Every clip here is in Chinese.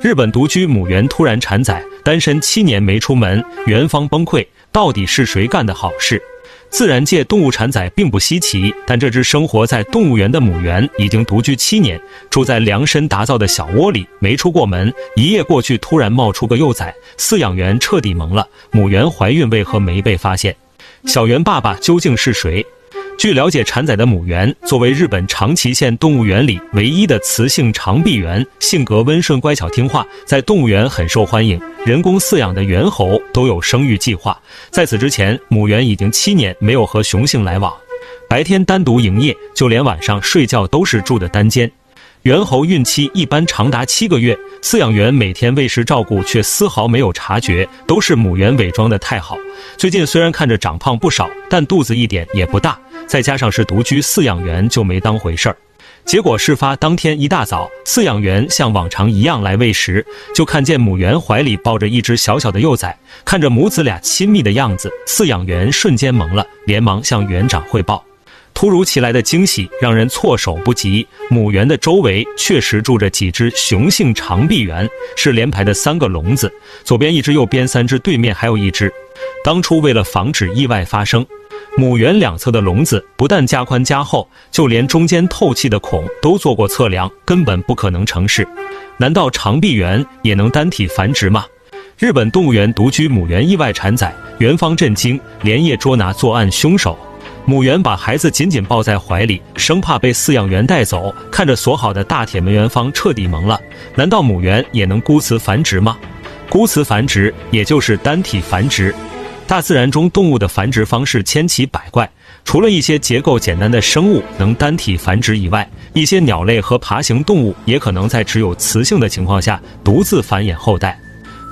日本独居母猿突然产崽，单身7年没出门，园方崩溃，到底是谁干的好事？自然界动物产崽并不稀奇，但这只生活在动物园的母猿已经独居7年，住在量身打造的小窝里，没出过门。一夜过去，突然冒出个幼崽，饲养员彻底懵了。母猿怀孕为何没被发现？小猿爸爸究竟是谁？据了解，产崽的母猿作为日本长崎县动物园里唯一的雌性长臂猿，性格温顺乖巧听话，在动物园很受欢迎。人工饲养的猿猴都有生育计划。在此之前，母猿已经7年没有和雄性来往，白天单独营业，就连晚上睡觉都是住的单间。猿猴孕期一般长达7个月，饲养员每天喂食照顾却丝毫没有察觉，都是母猿伪装的太好。最近虽然看着长胖不少，但肚子一点也不大，再加上是独居，饲养员就没当回事儿。结果事发当天一大早，饲养员像往常一样来喂食，就看见母猿怀里抱着一只小小的幼崽，看着母子俩亲密的样子，饲养员瞬间懵了，连忙向园长汇报。突如其来的惊喜让人措手不及，母猿的周围确实住着几只雄性长臂猿，是连排的3个笼子，左边1只，右边3只，对面还有1只。当初为了防止意外发生，母猿两侧的笼子不但加宽加厚，就连中间透气的孔都做过测量，根本不可能成事。难道长臂猿也能单体繁殖吗？日本动物园独居母猿意外产崽，园方震惊，连夜捉拿作案凶手。母猿把孩子紧紧抱在怀里，生怕被饲养员带走。看着锁好的大铁门，园方彻底懵了。难道母猿也能孤雌繁殖吗？孤雌繁殖也就是单体繁殖。大自然中动物的繁殖方式千奇百怪，除了一些结构简单的生物能单体繁殖以外，一些鸟类和爬行动物也可能在只有雌性的情况下独自繁衍后代。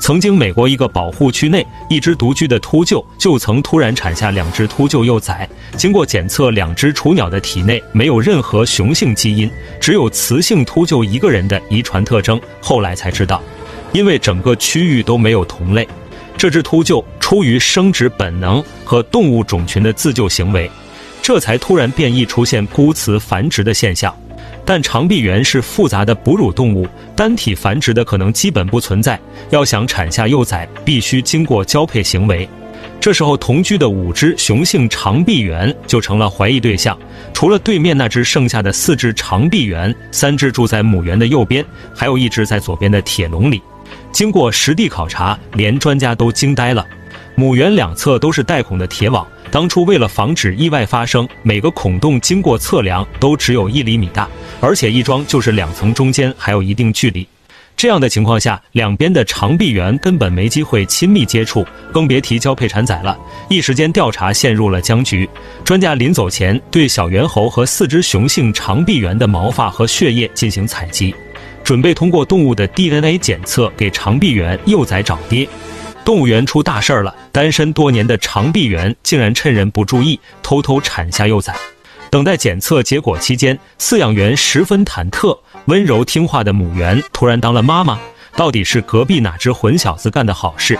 曾经美国一个保护区内，一只独居的秃鹫就曾突然产下2只秃鹫幼崽。经过检测，2只雏鸟的体内没有任何雄性基因，只有雌性秃鹫一个人的遗传特征。后来才知道，因为整个区域都没有同类，这只秃鹫出于生殖本能和动物种群的自救行为，这才突然变异出现孤雌繁殖的现象。但长臂猿是复杂的哺乳动物，单体繁殖的可能基本不存在，要想产下幼崽，必须经过交配行为。这时候同居的5只雄性长臂猿就成了怀疑对象，除了对面那只，剩下的4只长臂猿，3只住在母猿的右边，还有1只在左边的铁笼里。经过实地考察，连专家都惊呆了。母猿两侧都是带孔的铁网，当初为了防止意外发生，每个孔洞经过测量都只有1厘米大，而且一装就是2层，中间还有一定距离。这样的情况下，两边的长臂猿根本没机会亲密接触，更别提交配产崽了。一时间调查陷入了僵局。专家临走前对小猿猴和4只雄性长臂猿的毛发和血液进行采集，准备通过动物的 DNA 检测给长臂猿幼崽找爹。动物园出大事了，单身多年的长臂猿竟然趁人不注意偷偷产下幼崽。等待检测结果期间，饲养员十分忐忑，温柔听话的母猿突然当了妈妈，到底是隔壁哪只混小子干的好事？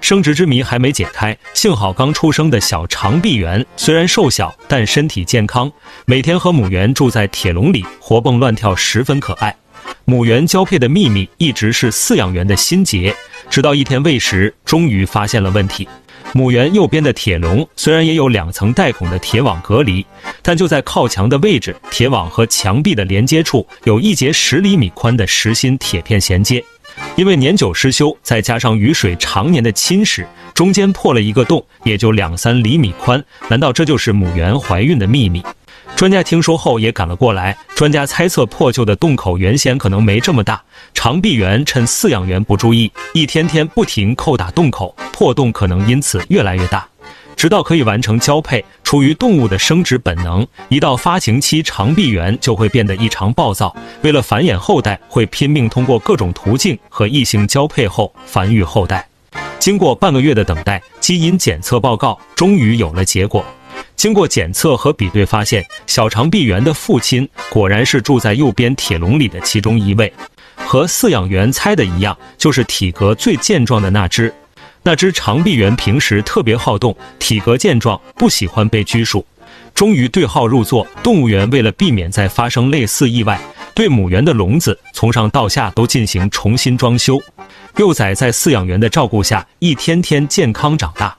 生殖之谜还没解开，幸好刚出生的小长臂猿虽然瘦小，但身体健康，每天和母猿住在铁笼里，活蹦乱跳，十分可爱。母猿交配的秘密一直是饲养员的心结，直到一天喂食，终于发现了问题。母猿右边的铁笼虽然也有2层带孔的铁网隔离，但就在靠墙的位置，铁网和墙壁的连接处有一节10厘米宽的实心铁片衔接。因为年久失修，再加上雨水常年的侵蚀，中间破了一个洞，也就2-3厘米宽。难道这就是母猿怀孕的秘密？专家听说后也赶了过来，专家猜测破旧的洞口原先可能没这么大，长臂猿趁饲养员不注意，一天天不停叩打洞口，破洞可能因此越来越大，直到可以完成交配。出于动物的生殖本能，一到发情期，长臂猿就会变得异常暴躁，为了繁衍后代，会拼命通过各种途径和异性交配后繁育后代。经过半个月的等待，基因检测报告终于有了结果。经过检测和比对发现，小长臂猿的父亲果然是住在右边铁笼里的其中一位，和饲养员猜的一样，就是体格最健壮的那只。那只长臂猿平时特别好动，体格健壮，不喜欢被拘束。终于对号入座，动物园为了避免再发生类似意外，对母猿的笼子从上到下都进行重新装修。幼崽在饲养员的照顾下，一天天健康长大。